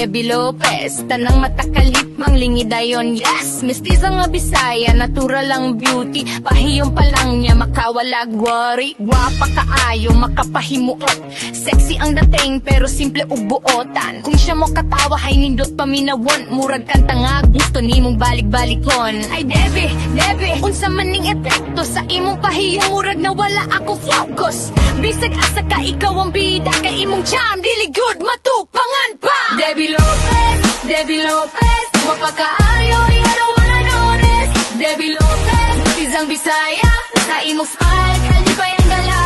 Debbie Lopez. Tanang matakalit mang lingi dayon, yes. Mestiza nga Bisaya, natural ang beauty. Pahiyong pa lang niya, makawalag worry. Gwapa kaayo, makapahimuot. Sexy ang dating, pero simple ug buotan. Kung siya mo katawa, hay nindot paminawon. Murag kanta nga, gusto ni mong balik-balikon. Ay Debbie, Debbie, unsa man ning epekto sa imong pahiyong. Murag na wala ako focus. Bisag asa ka, ikaw ang bida. Kay imong charm, dili good, matupangan pa. Debbie Lopez, Debbie Lopez, mapakaayo, you don't wanna notice. Debbie Lopez, isang Bisaya, sa imong smile, kalipay ang gala.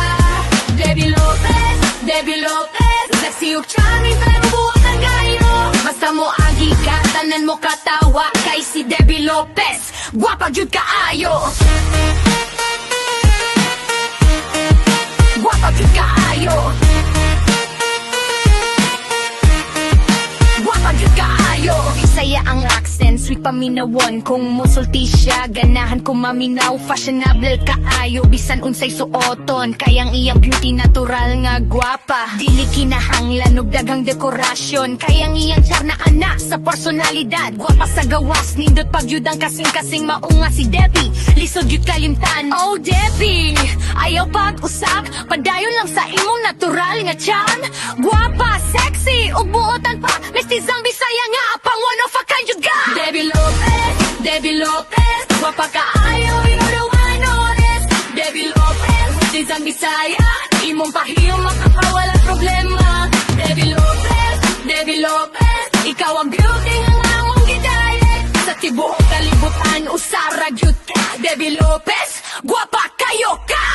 Debbie Lopez, Debbie Lopez, sexy ug charming, pero buot ang gayo. Basta mo agi ka, tanan mo katawa, kay si Debbie Lopez, gwapa gyud kaayo. Gwapa gyud kaayo. Gwapa gyud kaayo. Bisaya ang accent, sweet paminawon. Kung musulti siya, ganahan ko maminaw. Fashionable kaayo, bisan unsay suoton. Kayang iyang beauty natural nga gwapa. Dili kinahanglan og daghang dekorasyon. Kayang iyang char na anak sa personalidad. Gwapa sa gawas, nindot pagyud ang kasing-kasing maunga si Debbie. Lisod gyud kalimtan. Oh Debbie, ayaw pag-usap, padayon lang sa imong natural nga charm. Gwapa, sexy, ug buotan pa. Mestizang Bisaya nga, pang one of a kind you got. Debbie Lopez, Debbie Lopez, gwapa kaayo, you the one notice. Debbie Lopez, mestizang Bisaya, imong pahiyong makakawala problema. Debbie Lopez, Debbie Lopez, ikaw ang beauty ng among gidayet. Sa tibuok kalibutan, usara gyud ka. Debbie Lopez, gwapa kayo ka.